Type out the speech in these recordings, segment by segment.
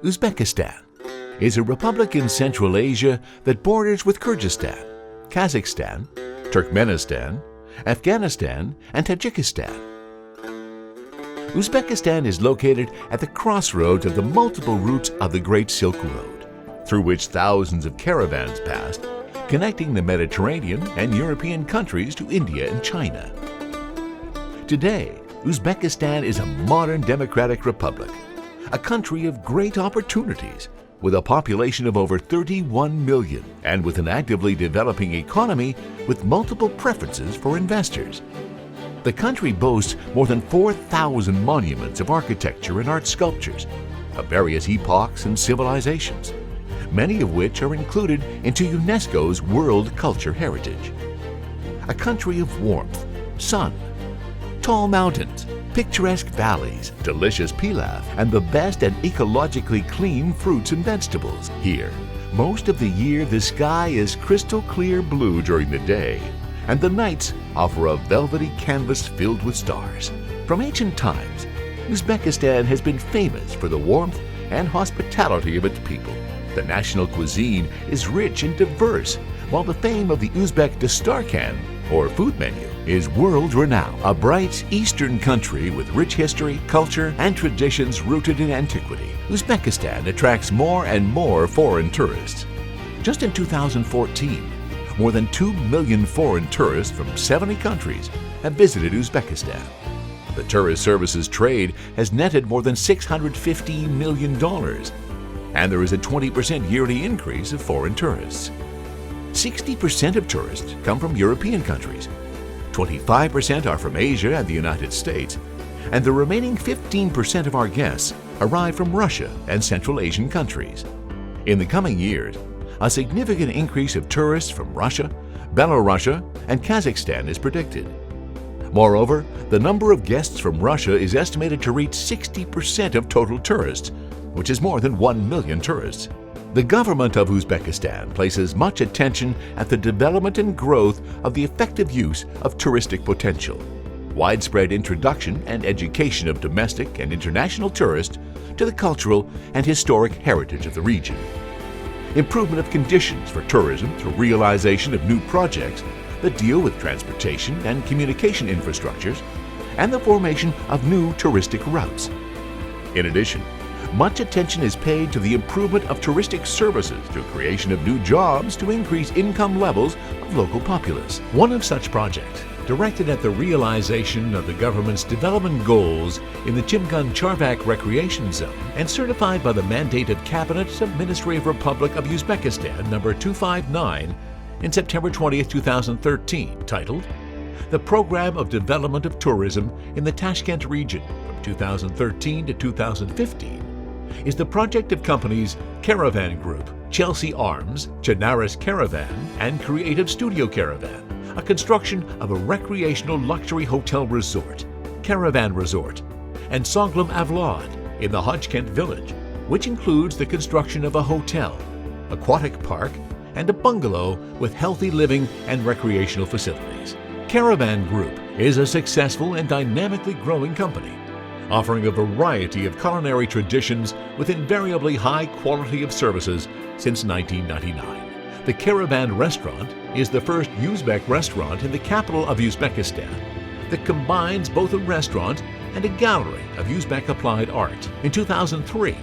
Uzbekistan is a republic in Central Asia that borders with Kyrgyzstan, Kazakhstan, Turkmenistan, Afghanistan, and Tajikistan. Uzbekistan is located at the crossroads of the multiple routes of the Great Silk Road, through which thousands of caravans passed, connecting the Mediterranean and European countries to India and China. Today, Uzbekistan is a modern democratic republic, a country of great opportunities, with a population of over 31 million and with an actively developing economy with multiple preferences for investors. The country boasts more than 4,000 monuments of architecture and art sculptures of various epochs and civilizations, many of which are included into UNESCO's World Culture Heritage. A country of warmth, sun, tall mountains, picturesque valleys, delicious pilaf, and the best and ecologically clean fruits and vegetables. Here, most of the year the sky is crystal clear blue during the day, and the nights offer a velvety canvas filled with stars. From ancient times, Uzbekistan has been famous for the warmth and hospitality of its people. The national cuisine is rich and diverse, while the fame of the Uzbek dastarkan, or food menu, is world-renowned. A bright eastern country with rich history, culture, and traditions rooted in antiquity, Uzbekistan attracts more and more foreign tourists. Just in 2014, more than 2 million foreign tourists from 70 countries have visited Uzbekistan. The tourist services trade has netted more than $650 million, and there is a 20% yearly increase of foreign tourists. 60% of tourists come from European countries, 25% are from Asia and the United States, and the remaining 15% of our guests arrive from Russia and Central Asian countries. In the coming years, a significant increase of tourists from Russia, Belarus, and Kazakhstan is predicted. Moreover, the number of guests from Russia is estimated to reach 60% of total tourists, which is more than 1 million tourists. The government of Uzbekistan places much attention at the development and growth of the effective use of touristic potential, widespread introduction and education of domestic and international tourists to the cultural and historic heritage of the region, improvement of conditions for tourism through realization of new projects that deal with transportation and communication infrastructures, and the formation of new touristic routes. In addition, much attention is paid to the improvement of touristic services through creation of new jobs to increase income levels of local populace. One of such projects, directed at the realization of the government's development goals in the Chimgan-Charvak Recreation Zone and certified by the mandated Cabinet of Ministry of Republic of Uzbekistan number 259 in September 20, 2013, titled The Program of Development of Tourism in the Tashkent Region from 2013 to 2015, is the project of companies Caravan Group, Chelsea Arms, Chanaris Caravan, and Creative Studio Caravan, a construction of a recreational luxury hotel resort, Caravan Resort, and Soglam Avlad in the Hodgkent village, which includes the construction of a hotel, aquatic park, and a bungalow with healthy living and recreational facilities. Caravan Group is a successful and dynamically growing company, offering a variety of culinary traditions with invariably high quality of services since 1999. The Caravan Restaurant is the first Uzbek restaurant in the capital of Uzbekistan that combines both a restaurant and a gallery of Uzbek applied art. In 2003,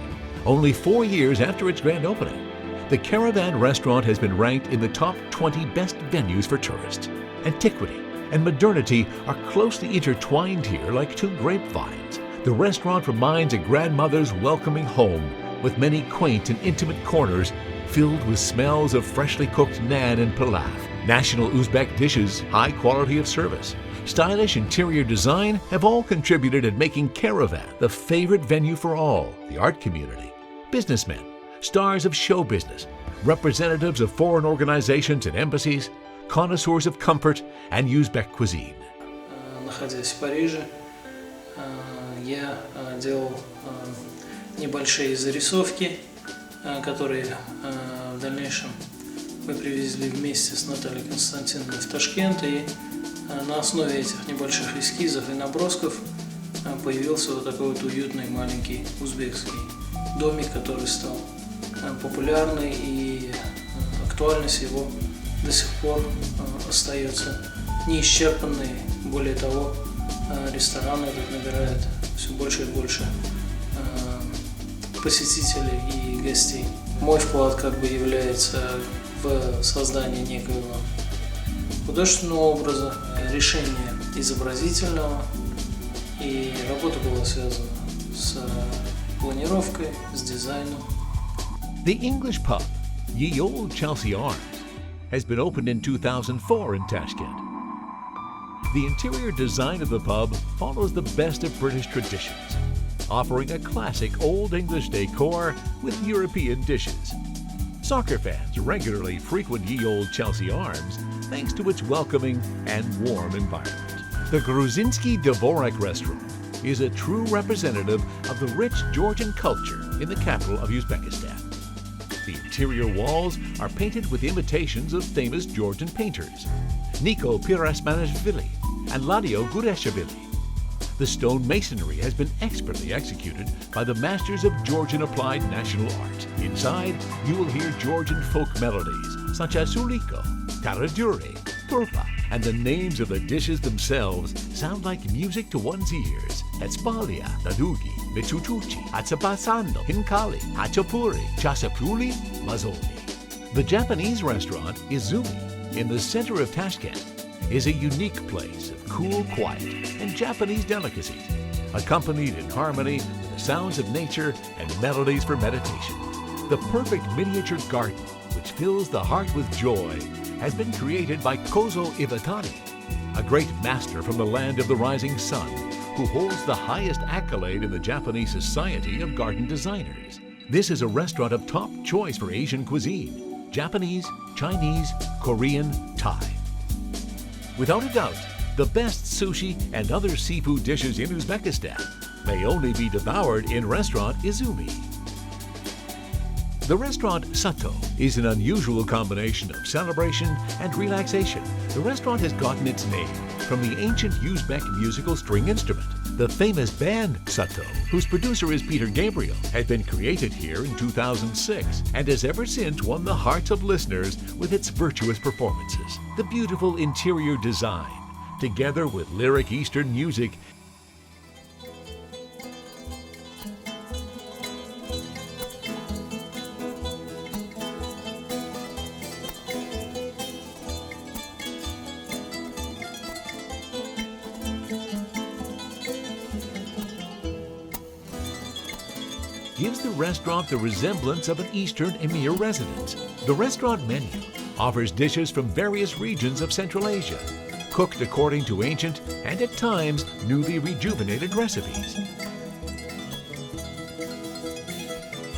only 4 years after its grand opening, the Caravan Restaurant has been ranked in the top 20 best venues for tourists. Antiquity and modernity are closely intertwined here like two grapevines. The restaurant reminds a grandmother's welcoming home with many quaint and intimate corners filled with smells of freshly cooked naan and pilaf, national Uzbek dishes, high quality of service, stylish interior design have all contributed in making Caravan the favorite venue for all, the art community, businessmen, stars of show business, representatives of foreign organizations and embassies, connoisseurs of comfort and Uzbek cuisine. Находясь в Париже, я делал небольшие зарисовки, которые в дальнейшем мы привезли вместе с Натальей Константиновной в Ташкент, и на основе этих небольших эскизов и набросков появился вот такой вот уютный маленький узбекский домик, который стал популярный, и актуальность его до сих пор остается неисчерпанной. Более того, рестораны тут набирают все больше и больше посетителей и гостей. Мой вклад как бы является в создании некоего художественного образа, решения изобразительного, и работа была связана с планировкой, с дизайном. The English pub, Ye Olde Chelsea Arms, has been opened in 2004 in Tashkent. The interior design of the pub follows the best of British traditions, offering a classic Old English decor with European dishes. Soccer fans regularly frequent Ye Olde Chelsea Arms thanks to its welcoming and warm environment. The Gruzinski Dvorak restaurant is a true representative of the rich Georgian culture in the capital of Uzbekistan. The interior walls are painted with imitations of famous Georgian painters, Niko Pirasmanashvili and Ladio Gureshvili. The stone masonry has been expertly executed by the masters of Georgian applied national art. Inside, you will hear Georgian folk melodies such as suliko, taradure, turpa, and the names of the dishes themselves sound like music to one's ears. Etspalia, Dadugi, Michuchuchi, Atsapasando, Hinkali, Hachapuri, Chasapuli, Mazzoli. The Japanese restaurant Izumi, in the center of Tashkent, is a unique place of cool quiet and Japanese delicacies, accompanied in harmony with the sounds of nature and melodies for meditation. The perfect miniature garden, which fills the heart with joy, has been created by Kozo Iwatani, a great master from the land of the rising sun, who holds the highest accolade in the Japanese Society of Garden Designers. This is a restaurant of top choice for Asian cuisine: Japanese, Chinese, Korean, Thai. Without a doubt, the best sushi and other seafood dishes in Uzbekistan may only be devoured in restaurant Izumi. The restaurant Sato is an unusual combination of celebration and relaxation. The restaurant has gotten its name from the ancient Uzbek musical string instrument. The famous band Sato, whose producer is Peter Gabriel, had been created here in 2006 and has ever since won the hearts of listeners with its virtuous performances. The beautiful interior design, together with lyric Eastern music, gives the restaurant the resemblance of an Eastern Emir residence. The restaurant menu offers dishes from various regions of Central Asia, cooked according to ancient and at times newly rejuvenated recipes.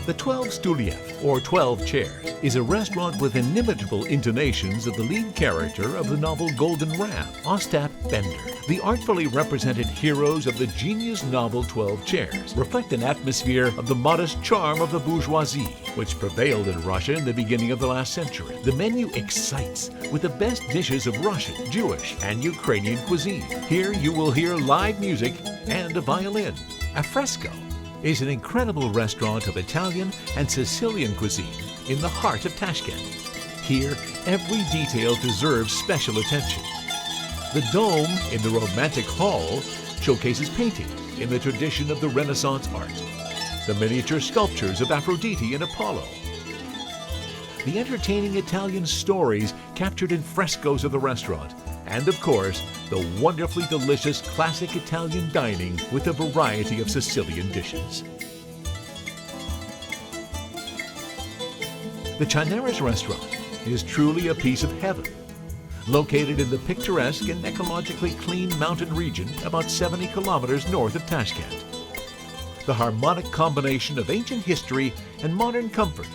The 12 Stuliev, or 12 Chairs, is a restaurant with inimitable intonations of the lead character of the novel Golden Ram, Ostap Bender. The artfully represented heroes of the genius novel 12 Chairs reflect an atmosphere of the modest charm of the bourgeoisie, which prevailed in Russia in the beginning of the last century. The menu excites with the best dishes of Russian, Jewish, and Ukrainian cuisine. Here you will hear live music and a violin. Affresco is an incredible restaurant of Italian and Sicilian cuisine in the heart of Tashkent. Here, every detail deserves special attention. The dome in the romantic hall showcases paintings in the tradition of the Renaissance art, the miniature sculptures of Aphrodite and Apollo, the entertaining Italian stories captured in frescoes of the restaurant, and of course, the wonderfully delicious classic Italian dining with a variety of Sicilian dishes. The Chinaris restaurant is truly a piece of heaven. Located in the picturesque and ecologically clean mountain region about 70 kilometers north of Tashkent. The harmonic combination of ancient history and modern comfort,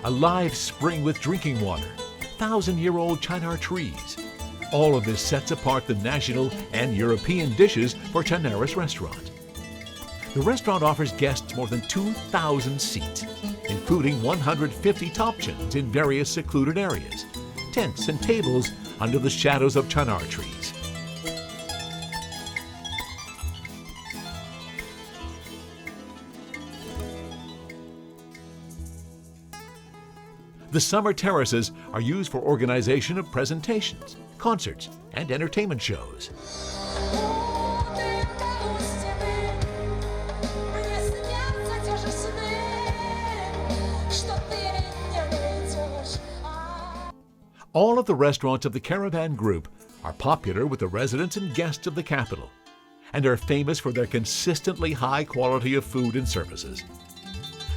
a live spring with drinking water, 1,000-year-old Chinar trees. All of this sets apart the national and European dishes for Chinaris restaurant. The restaurant offers guests more than 2,000 seats, including 150 topchins in various secluded areas, tents and tables under the shadows of chinar trees. The summer terraces are used for organization of presentations, concerts, and entertainment shows. All of the restaurants of the Caravan Group are popular with the residents and guests of the capital and are famous for their consistently high quality of food and services.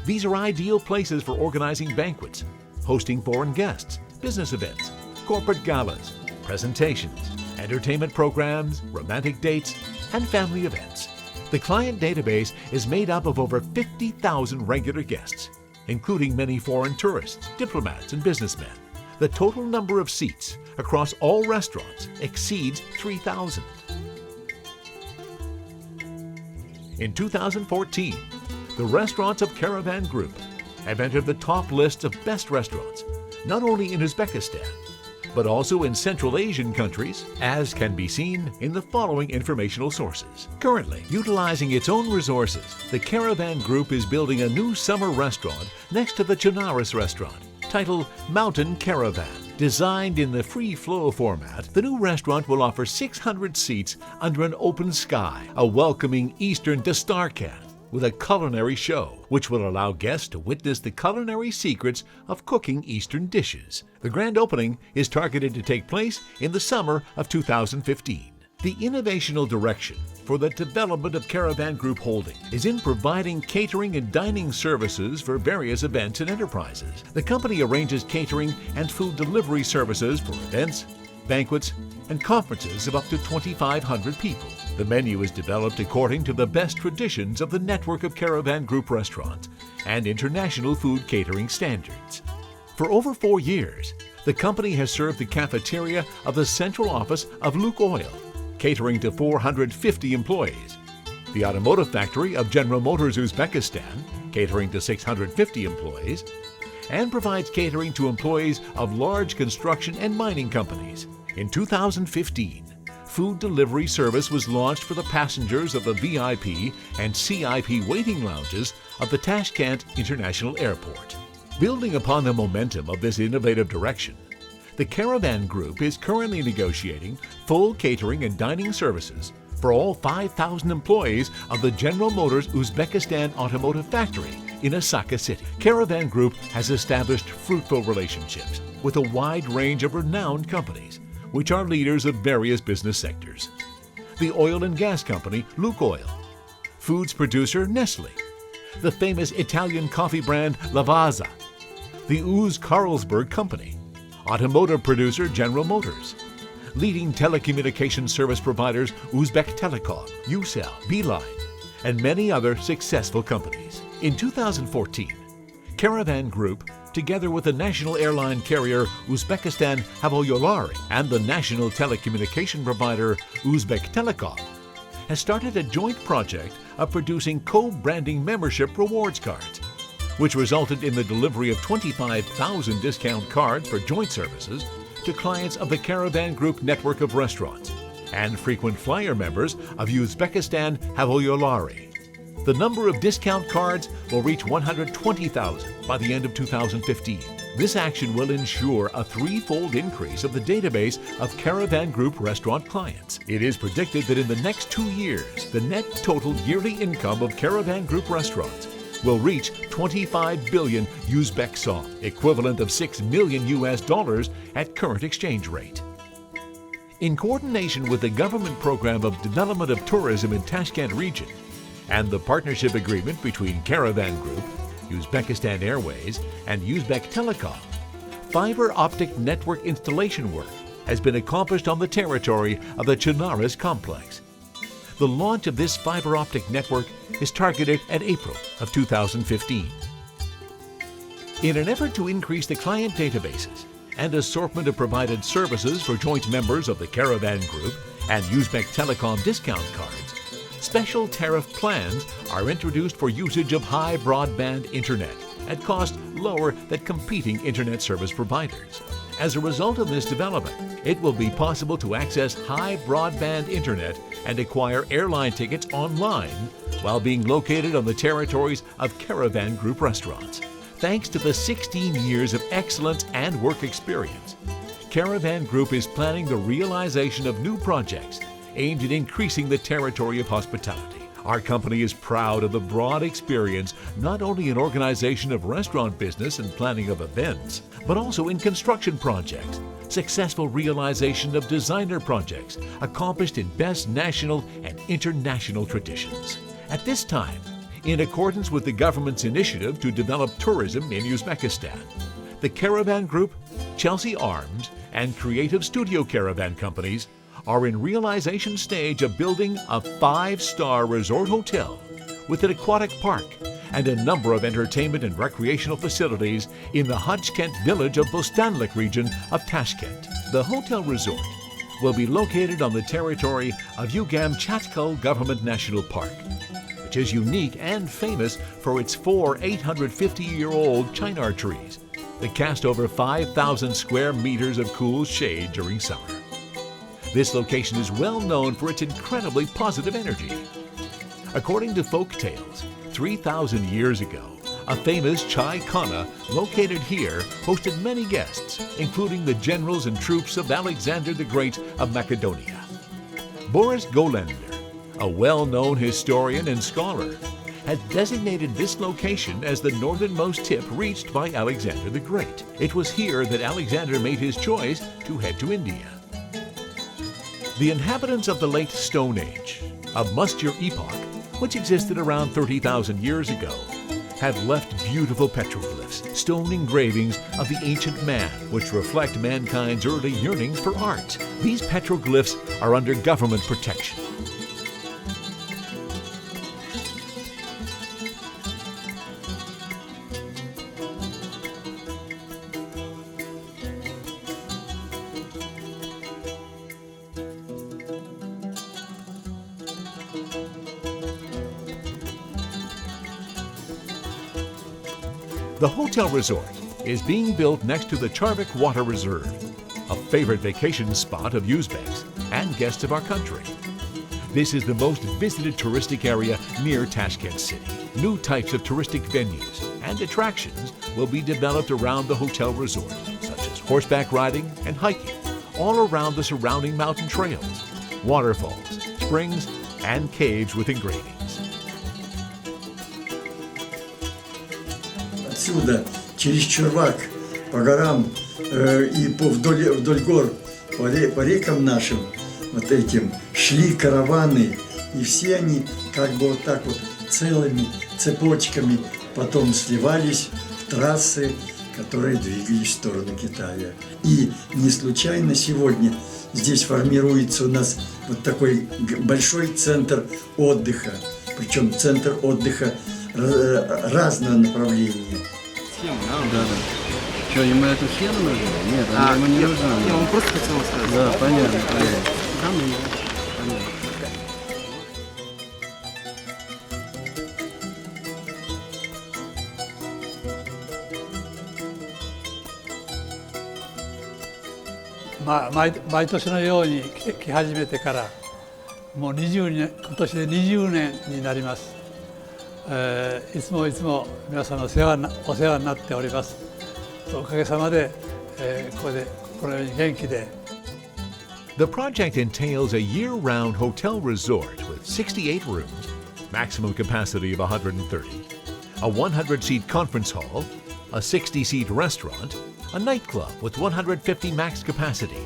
These are ideal places for organizing banquets, hosting foreign guests, business events, corporate galas, presentations, entertainment programs, romantic dates, and family events. The client database is made up of over 50,000 regular guests, including many foreign tourists, diplomats, and businessmen. The total number of seats across all restaurants exceeds 3,000. In 2014, the restaurants of Caravan Group have entered the top list of best restaurants, not only in Uzbekistan, but also in Central Asian countries, as can be seen in the following informational sources. Currently, utilizing its own resources, the Caravan Group is building a new summer restaurant next to the Chinaris restaurant, titled Mountain Caravan. Designed in the free flow format, the new restaurant will offer 600 seats under an open sky, a welcoming Eastern Dastarkan, with a culinary show, which will allow guests to witness the culinary secrets of cooking Eastern dishes. The grand opening is targeted to take place in the summer of 2015. The innovational direction for the development of Caravan Group Holding is in providing catering and dining services for various events and enterprises. The company arranges catering and food delivery services for events, banquets, and conferences of up to 2,500 people. The menu is developed according to the best traditions of the network of Caravan Group restaurants and international food catering standards. For over 4 years, the company has served the cafeteria of the central office of Lukoil, catering to 450 employees, the automotive factory of General Motors Uzbekistan, catering to 650 employees, and provides catering to employees of large construction and mining companies. In 2015, food delivery service was launched for the passengers of the VIP and CIP waiting lounges of the Tashkent International Airport. Building upon the momentum of this innovative direction, the Caravan Group is currently negotiating full catering and dining services for all 5,000 employees of the General Motors Uzbekistan Automotive Factory in Osaka City. Caravan Group has established fruitful relationships with a wide range of renowned companies, which are leaders of various business sectors. The oil and gas company Lukoil, foods producer Nestle, the famous Italian coffee brand Lavazza, the Uz Carlsberg Company, automotive producer General Motors, leading telecommunication service providers Uzbek Telecom, Ucell, Beeline, and many other successful companies. In 2014, Caravan Group, together with the national airline carrier Uzbekistan Havoyolari and the national telecommunication provider Uzbek Telecom, has started a joint project of producing co-branding membership rewards cards, which resulted in the delivery of 25,000 discount cards for joint services to clients of the Caravan Group network of restaurants and frequent flyer members of Uzbekistan Havoyolari. The number of discount cards will reach 120,000 by the end of 2015. This action will ensure a threefold increase of the database of Caravan Group restaurant clients. It is predicted that in the next 2 years, the net total yearly income of Caravan Group restaurants will reach 25 billion Uzbek sov, equivalent of $6 million at current exchange rate. In coordination with the government program of development of tourism in Tashkent region and the partnership agreement between Caravan Group, Uzbekistan Airways, and Uzbek Telecom, fiber optic network installation work has been accomplished on the territory of the Chinaris complex. The launch of this fiber optic network is targeted at April of 2015. In an effort to increase the client databases and assortment of provided services for joint members of the Caravan Group and Uzbek Telecom discount cards, special tariff plans are introduced for usage of high broadband internet at cost lower than competing internet service providers. As a result of this development, it will be possible to access high broadband internet and acquire airline tickets online while being located on the territories of Caravan Group restaurants. thanks to the 16 years of excellence and work experience. Caravan Group is planning the realization of new projects aimed at increasing the territory of hospitality. Our company is proud of the broad experience, not only in organization of restaurant business and planning of events, but also in construction projects, successful realization of designer projects, accomplished in best national and international traditions. At this time, in accordance with the government's initiative to develop tourism in Uzbekistan, the Caravan Group, Chelsea Arms, and Creative Studio Caravan Companies are in realization stage of building a 5-star resort hotel with an aquatic park and a number of entertainment and recreational facilities in the Hajkent village of Bostanlik region of Tashkent. The hotel resort will be located on the territory of Ugam-Chatkal Government National Park, which is unique and famous for its 4 850-year-old chinar trees that cast over 5,000 square meters of cool shade during summer. This location is well known for its incredibly positive energy. According to folk tales, 3,000 years ago, a famous Chai Khana located here hosted many guests, including the generals and troops of Alexander the Great of Macedonia. Boris Golender, a well-known historian and scholar, had designated this location as the northernmost tip reached by Alexander the Great. It was here that Alexander made his choice to head to India. The inhabitants of the late Stone Age, a musty epoch which existed around 30,000 years ago, have left beautiful petroglyphs, stone engravings of the ancient man, which reflect mankind's early yearnings for art. These petroglyphs are under government protection. The hotel resort is being built next to the Charvik Water Reserve, a favorite vacation spot of Uzbeks and guests of our country. This is the most visited touristic area near Tashkent City. New types of touristic venues and attractions will be developed around the hotel resort, such as horseback riding and hiking, all around the surrounding mountain trails, waterfalls, springs, and caves with engravings. Отсюда, через Чурвак, по горам и вдоль гор, по рекам нашим, вот этим, шли караваны, и все они как бы вот так вот целыми цепочками потом сливались в трассы, которые двигались в сторону Китая. И не случайно сегодня здесь формируется у нас вот такой большой центр отдыха, причем центр отдыха разного направления. Да. Что, ему эту схему нужна? Нет, она ему не нужна. Он просто хотел сказать. Да, понятно.毎年のように来始めてからもう20年、今年で20年になります。いつも皆さんのお世話になっております。おかげさまで、このように元気で。The project entails a year-round hotel resort with 68 rooms, maximum capacity of 130, a 100-seat conference hall, a 60-seat restaurant, a nightclub with 150 max capacity,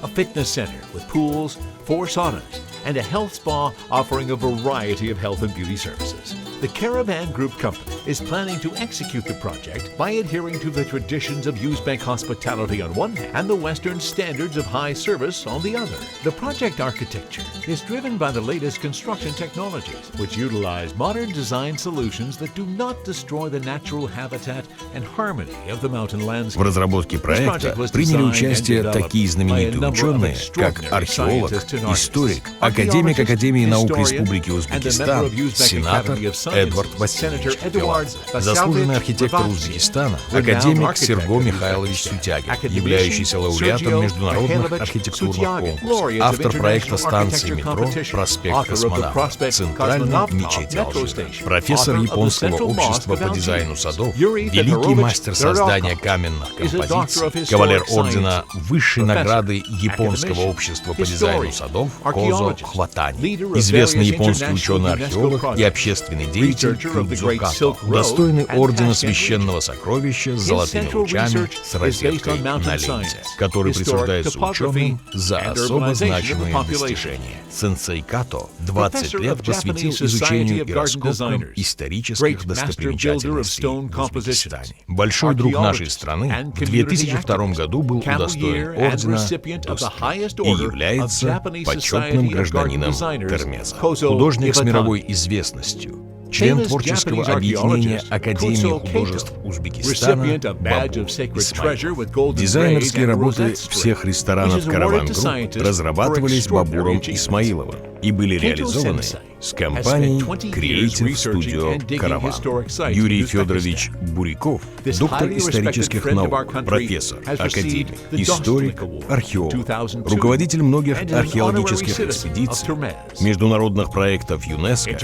a fitness center with pools, 4 saunas, and a health spa offering a variety of health and beauty services. The Caravan Group Company is planning to execute the project by adhering to the traditions of Uzbek hospitality on one hand and the Western standards of high service on the other. The project architecture is driven by the latest construction technologies, which utilize modern design solutions that do not destroy the natural habitat and harmony of the mountain landscape. В разработке проекта приняли участие такие знаменитые ученые, как археолог, историк, академик Академии наук Республики Узбекистан, сенатор Эдвард Васильевич. Меладзе, заслуженный архитектор Узбекистана, академик Серго Михайлович Сутягин, являющийся лауреатом международных архитектурных конкурсов, автор проекта станции метро «Проспект Космонавта», центральной мечети Алжира, профессор японского общества по дизайну садов, великий мастер создания каменных композиций, кавалер ордена высшей награды японского общества по дизайну садов Козо Хватани, известный японский ученый-археолог и общественный деятель Кудзо Като, достойный ордена священного сокровища с золотыми лучами с розеткой на ленте, который присуждается ученым за особо значимые достижения. Сенсей Като 20 лет посвятил изучению и раскопкам исторических достопримечательностей в Узбекистане. Большой друг нашей страны в 2002 году был удостоен ордена и является почетным гражданином Термеза. Художник с мировой известностью, член творческого объединения Академии художеств Узбекистана Бабу Исмаил. Дизайнерские работы всех ресторанов Caravan Eng разрабатывались Бабуром Исмаиловым и были реализованы с компанией Creative Studio Caravan. Юрий Федорович Буряков, доктор исторических наук, профессор, академик, историк, археолог, руководитель многих археологических экспедиций, международных проектов ЮНЕСКО,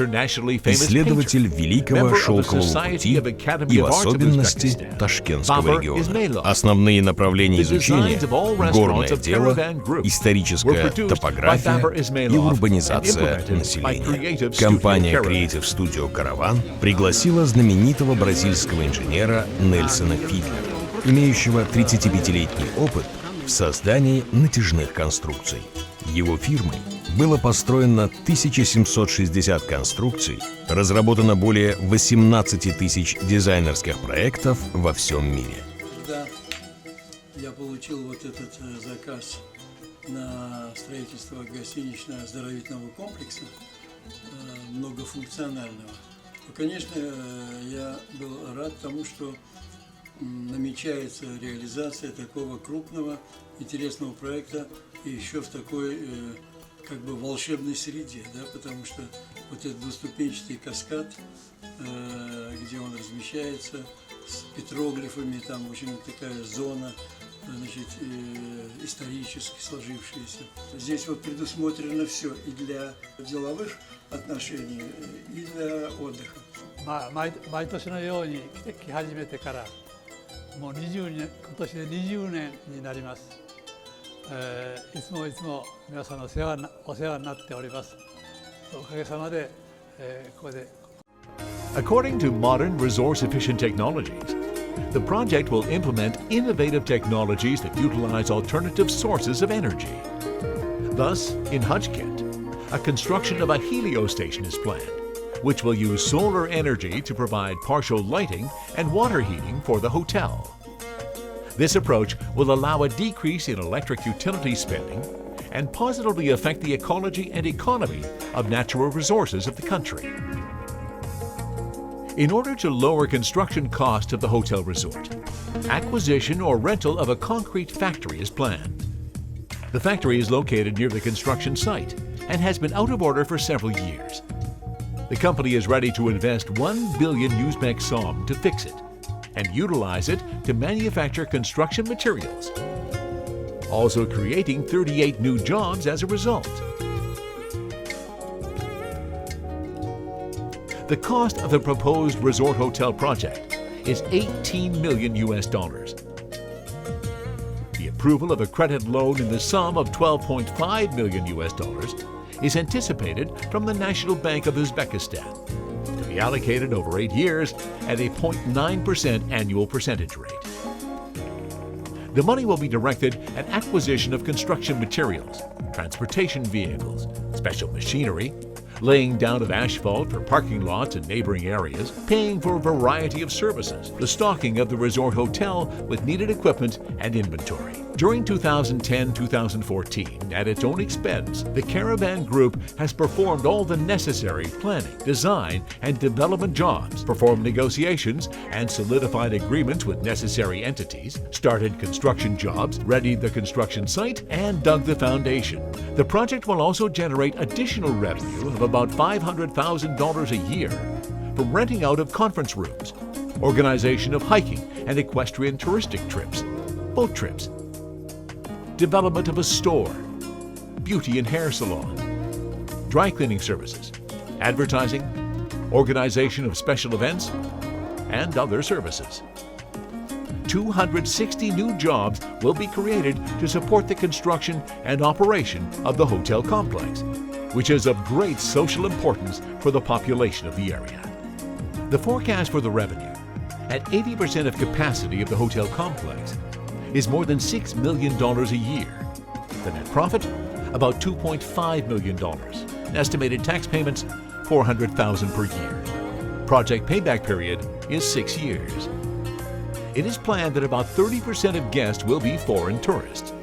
исследователь Великого Шелкового пути и в особенности Ташкентского региона. Основные направления изучения – горное дело, историческая топография и урбанизация населения. Компания Creative Studio Caravan пригласила знаменитого бразильского инженера Нельсона Фидлера, имеющего 35-летний опыт в создании натяжных конструкций. Его фирмой было построено 1760 конструкций, разработано более 18 тысяч дизайнерских проектов во всем мире. Когда я получил вот этот заказ на строительство гостинично-оздоровительного комплекса многофункционального, то, конечно, я был рад тому, что намечается реализация такого крупного, интересного проекта и еще в такой как бы волшебной среде, да, потому что вот этот двуступенчатый каскад, где он размещается, с петроглифами, там очень такая зона, значит, исторически сложившаяся. Здесь вот предусмотрено все и для деловых отношений, и для отдыха. 毎年のように来始めてからもう20年、今年で20年になります。いつもいつも皆さんのお世話になっております。おかげさまでここで。According to modern resource-efficient technologies, the project will implement innovative technologies that utilize alternative sources of energy. Thus, in Hujkent, a construction of a heliostation is planned, which will use solar energy to provide partial lighting and water heating for the hotel. This approach will allow a decrease in electric utility spending and positively affect the ecology and economy of natural resources of the country. In order to lower construction costs of the hotel resort, acquisition or rental of a concrete factory is planned. The factory is located near the construction site and has been out of order for several years. The company is ready to invest 1 billion Uzbek som to fix it and utilize it to manufacture construction materials, also creating 38 new jobs as a result. The cost of the proposed resort hotel project is $18 million. The approval of a credit loan in the sum of $12.5 million is anticipated from the National Bank of Uzbekistan to be allocated over 8 years at a 0.9% annual percentage rate. The money will be directed at acquisition of construction materials, transportation vehicles, special machinery, laying down of asphalt for parking lots in neighboring areas, paying for a variety of services, the stocking of the resort hotel with needed equipment and inventory. During 2010-2014, at its own expense, the Caravan Group has performed all the necessary planning, design, and development jobs, performed negotiations and solidified agreements with necessary entities, started construction jobs, readied the construction site, and dug the foundation. The project will also generate additional revenue of about $500,000 a year from renting out of conference rooms, organization of hiking and equestrian touristic trips, boat trips, development of a store, beauty and hair salon, dry cleaning services, advertising, organization of special events, and other services. 260 new jobs will be created to support the construction and operation of the hotel complex, which is of great social importance for the population of the area. The forecast for the revenue, at 80% of capacity of the hotel complex, is more than $6 million a year. The net profit, about $2.5 million. Estimated tax payments, $400,000 per year. Project payback period is 6 years. It is planned that about 30% of guests will be foreign tourists.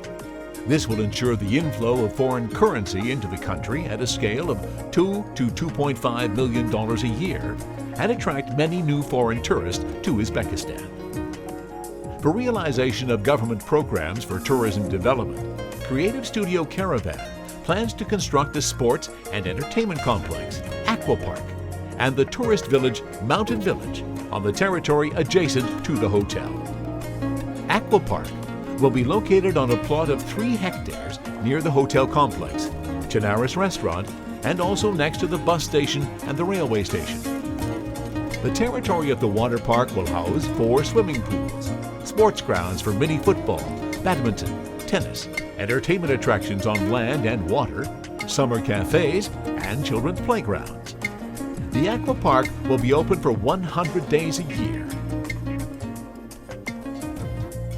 This will ensure the inflow of foreign currency into the country at a scale of $2 to $2.5 million a year and attract many new foreign tourists to Uzbekistan. For realization of government programs for tourism development, Creative Studio Caravan plans to construct a sports and entertainment complex, Aqua Park, and the tourist village, Mountain Village, on the territory adjacent to the hotel. Aqua Park will be located on a plot of 3 hectares near the hotel complex, Chinaris Restaurant, and also next to the bus station and the railway station. The territory of the water park will house 4 swimming pools, sports grounds for mini football, badminton, tennis, entertainment attractions on land and water, summer cafes, and children's playgrounds. The Aqua Park will be open for 100 days a year.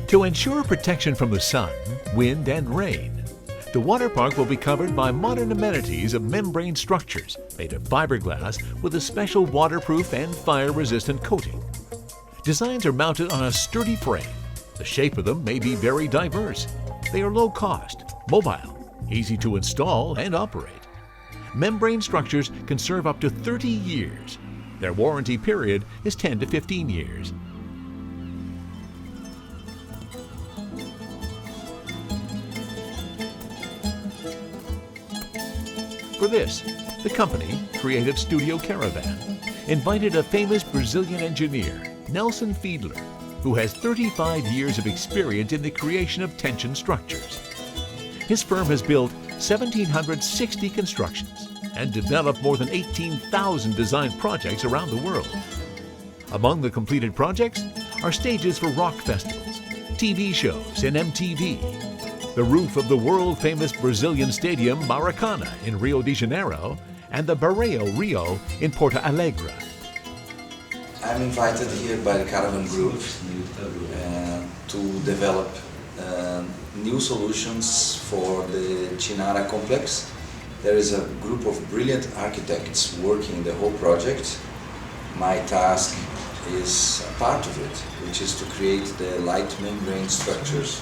To ensure protection from the sun, wind, and rain, the water park will be covered by modern amenities of membrane structures made of fiberglass with a special waterproof and fire-resistant coating. Designs are mounted on a sturdy frame. The shape of them may be very diverse. They are low cost, mobile, easy to install and operate. Membrane structures can serve up to 30 years. Their warranty period is 10 to 15 years. For this, the company, Creative Studio Caravan, invited a famous Brazilian engineer, Nelson Fiedler, who has 35 years of experience in the creation of tension structures. His firm has built 1,760 constructions and developed more than 18,000 design projects around the world. Among the completed projects are stages for rock festivals, TV shows, and MTV, the roof of the world-famous Brazilian stadium Maracanã in Rio de Janeiro, and the Barreio Rio in Porto Alegre. I'm invited here by the Caravan Group to develop new solutions for the Chinara complex. There is a group of brilliant architects working the whole project. My task is a part of it, which is to create the light membrane structures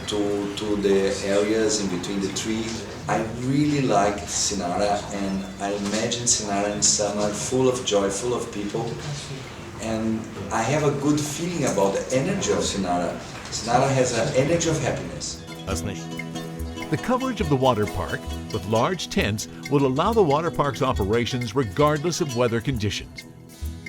to the areas in between the tree. I really like Sinara, and I imagine Sinara in summer full of joy, full of people. And I have a good feeling about the energy of Sinara. Sinara has an energy of happiness. The coverage of the water park with large tents will allow the water park's operations regardless of weather conditions.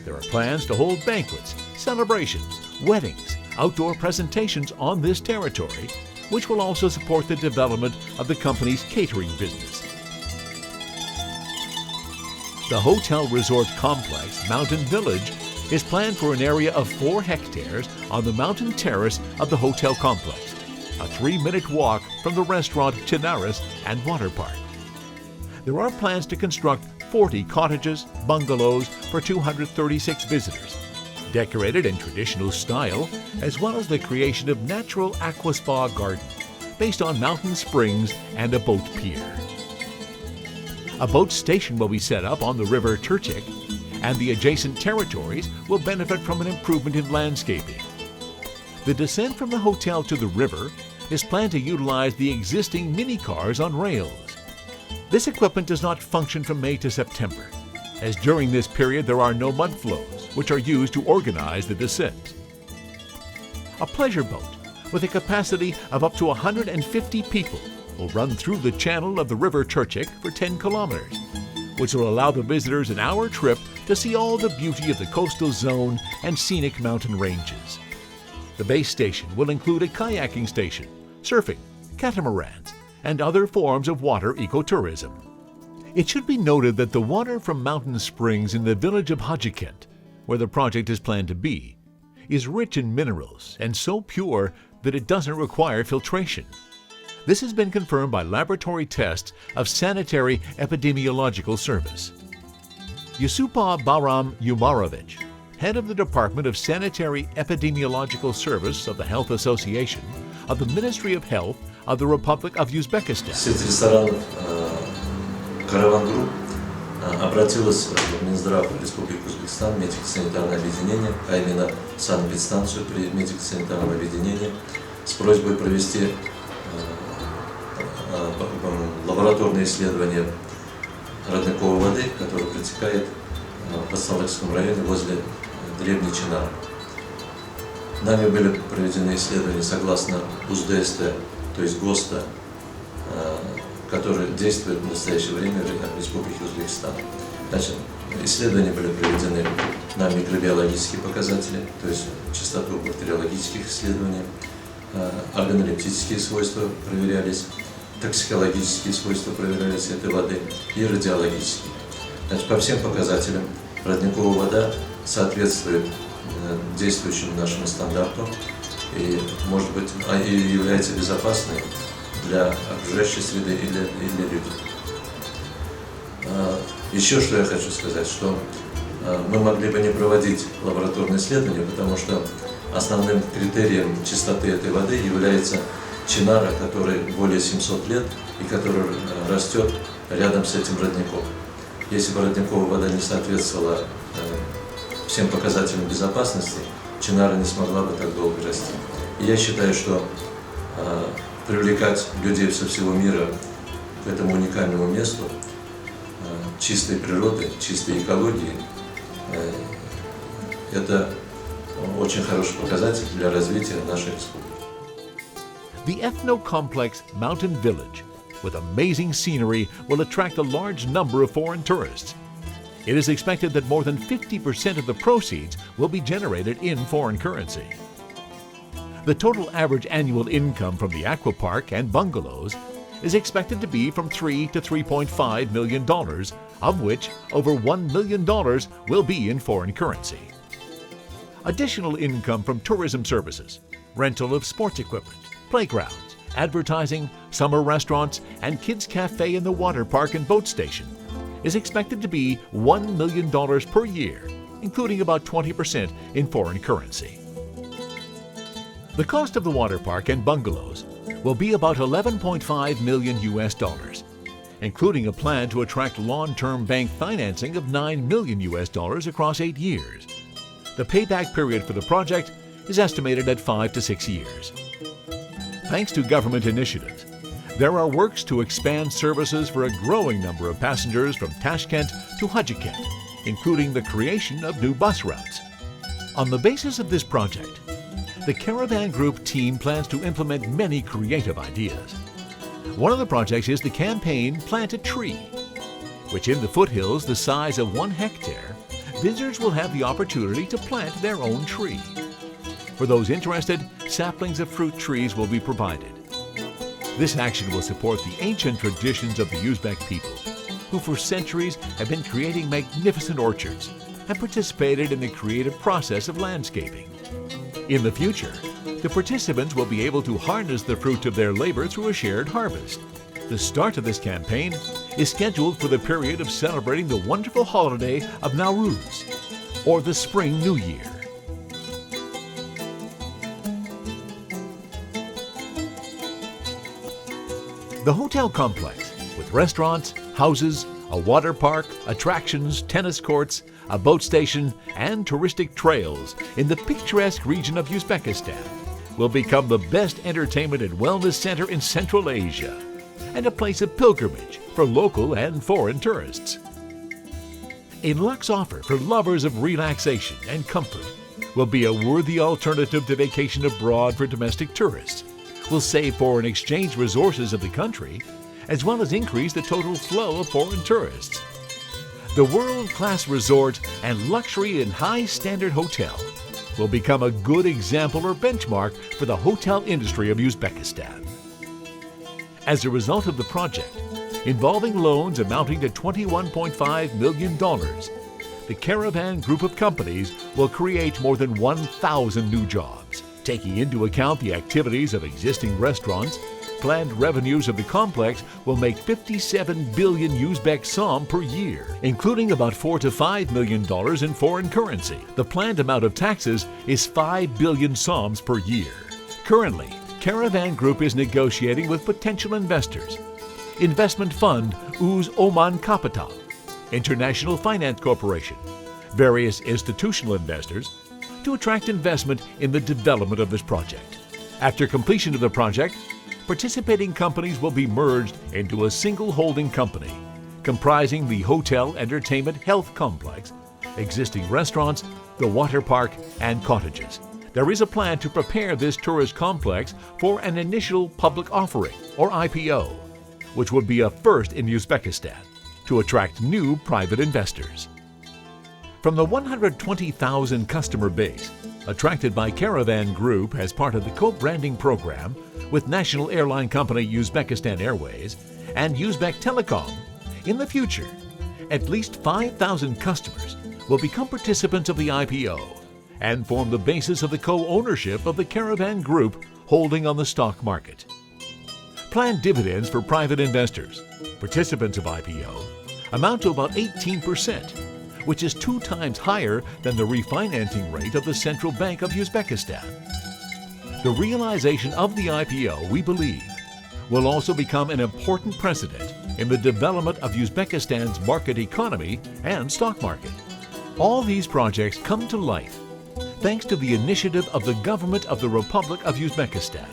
There are plans to hold banquets, celebrations, weddings, outdoor presentations on this territory, which will also support the development of the company's catering business. The hotel resort complex, Mountain Village, is planned for an area of 4 hectares on the mountain terrace of the hotel complex, a 3-minute walk from the restaurant Chinaris and water park. There are plans to construct 40 cottages, bungalows for 236 visitors, decorated in traditional style, as well as the creation of natural aqua spa garden based on mountain springs and a boat pier. A boat station will be set up on the river Turchik, and the adjacent territories will benefit from an improvement in landscaping. The descent from the hotel to the river is planned to utilize the existing mini cars on rails. This equipment does not function from May to September, as during this period there are no mud flows, which are used to organize the descent. A pleasure boat with a capacity of up to 150 people will run through the channel of the river Turchik for 10 kilometers, which will allow the visitors an hour trip to see all the beauty of the coastal zone and scenic mountain ranges. The base station will include a kayaking station, surfing, catamarans, and other forms of water ecotourism. It should be noted that the water from mountain springs in the village of Hajikent, where the project is planned to be, is rich in minerals and so pure that it doesn't require filtration. This has been confirmed by laboratory tests of Sanitary Epidemiological Service. Yusupa Baram Umarovich, head of the Department of Sanitary Epidemiological Service of the Health Association of the Ministry of Health of the Republic of Uzbekistan. Сеть ресторанов Caravan Group обратилась в Минздрав Республики Узбекистан, медико-санитарное объединение, а именно санэпидстанцию при медико-санитарном объединении, с просьбой провести лабораторные исследования родниковой воды, которая протекает в Подславутском районе возле древней Чинары. Нами были проведены исследования согласно УЗДСТ, то есть ГОСТа, который действует в настоящее время в Республике Узбекистан. Значит, исследования были проведены на микробиологические показатели, то есть частоту бактериологических исследований, органолептические свойства проверялись, токсикологические свойства проверялись этой воды и радиологические. Значит, по всем показателям родниковая вода соответствует действующему нашему стандарту и, может быть, и является безопасной для окружающей среды и для людей. Еще что я хочу сказать, что мы могли бы не проводить лабораторные исследования, потому что основным критерием чистоты этой воды является чинара, которой более 700 лет и которая растет рядом с этим родником. Если бы родниковая вода не соответствовала всем показателям безопасности, чинара не смогла бы так долго расти. И я считаю, что привлекать людей со всего мира к этому уникальному месту, чистой природы, чистой экологии, это очень хороший показатель для развития нашей республики. The ethno-complex mountain village with amazing scenery will attract a large number of foreign tourists. It is expected that more than 50% of the proceeds will be generated in foreign currency. The total average annual income from the aquapark and bungalows is expected to be from $3 to $3.5 million, of which over $1 million will be in foreign currency. Additional income from tourism services, rental of sports equipment, playgrounds, advertising, summer restaurants, and kids' cafe in the water park and boat station is expected to be $1 million per year, including about 20% in foreign currency. The cost of the water park and bungalows will be about $11.5 million, including a plan to attract long-term bank financing of $9 million across 8 years. The payback period for the project is estimated at 5 to 6 years. Thanks to government initiatives, there are works to expand services for a growing number of passengers from Tashkent to Hajikent, including the creation of new bus routes. On the basis of this project, the Caravan Group team plans to implement many creative ideas. One of the projects is the campaign Plant a Tree, which in the foothills the size of 1 hectare, visitors will have the opportunity to plant their own tree. For those interested, saplings of fruit trees will be provided. This action will support the ancient traditions of the Uzbek people, who for centuries have been creating magnificent orchards and participated in the creative process of landscaping. In the future, the participants will be able to harness the fruit of their labor through a shared harvest. The start of this campaign is scheduled for the period of celebrating the wonderful holiday of Nowruz, or the Spring New Year. The hotel complex, with restaurants, houses, a water park, attractions, tennis courts, a boat station, and touristic trails in the picturesque region of Uzbekistan, will become the best entertainment and wellness center in Central Asia, and a place of pilgrimage for local and foreign tourists. A luxe offer for lovers of relaxation and comfort will be a worthy alternative to vacation abroad for domestic tourists, will save foreign exchange resources of the country, as well as increase the total flow of foreign tourists. the world-class resort and luxury and high-standard hotel will become a good example or benchmark for the hotel industry of Uzbekistan. As a result of the project, involving loans amounting to $21.5 million, the Caravan Group of companies will create more than 1,000 new jobs. Taking into account the activities of existing restaurants, planned revenues of the complex will make 57 billion Uzbek som per year, including about $4 to $5 million in foreign currency. The planned amount of taxes is 5 billion soms per year. Currently, Caravan Group is negotiating with potential investors. Investment fund Uz Oman Capital, International Finance Corporation, various institutional investors, to attract investment in the development of this project. After completion of the project, participating companies will be merged into a single holding company, comprising the hotel, entertainment, health complex, existing restaurants, the water park, and cottages. There is a plan to prepare this tourist complex for an initial public offering, or IPO, which would be a first in Uzbekistan, to attract new private investors. From the 120,000 customer base attracted by Caravan Group as part of the co-branding program with national airline company Uzbekistan Airways and Uzbek Telecom, in the future, at least 5,000 customers will become participants of the IPO and form the basis of the co-ownership of the Caravan Group holding on the stock market. Planned dividends for private investors, participants of IPO, amount to about 18%, which is 2 times higher than the refinancing rate of the Central Bank of Uzbekistan. The realization of the IPO, we believe, will also become an important precedent in the development of Uzbekistan's market economy and stock market. All these projects come to life thanks to the initiative of the government of the Republic of Uzbekistan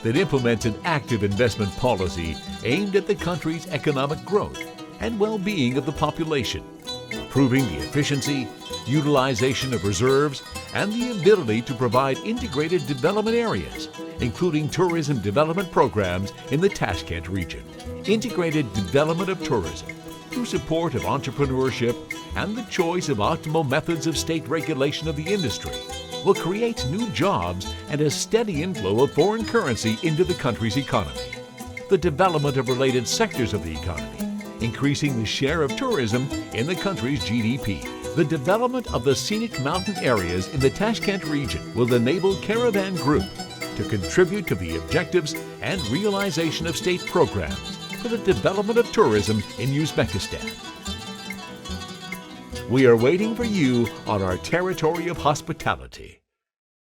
that implements an active investment policy aimed at the country's economic growth and well-being of the population, improving the efficiency, utilization of reserves, and the ability to provide integrated development areas, including tourism development programs in the Tashkent region. Integrated development of tourism through support of entrepreneurship and the choice of optimal methods of state regulation of the industry will create new jobs and a steady inflow of foreign currency into the country's economy. The development of related sectors of the economy, increasing the share of tourism in the country's GDP. The development of the scenic mountain areas in the Tashkent region will enable Caravan Group to contribute to the objectives and realization of state programs for the development of tourism in Uzbekistan. We are waiting for you on our territory of hospitality.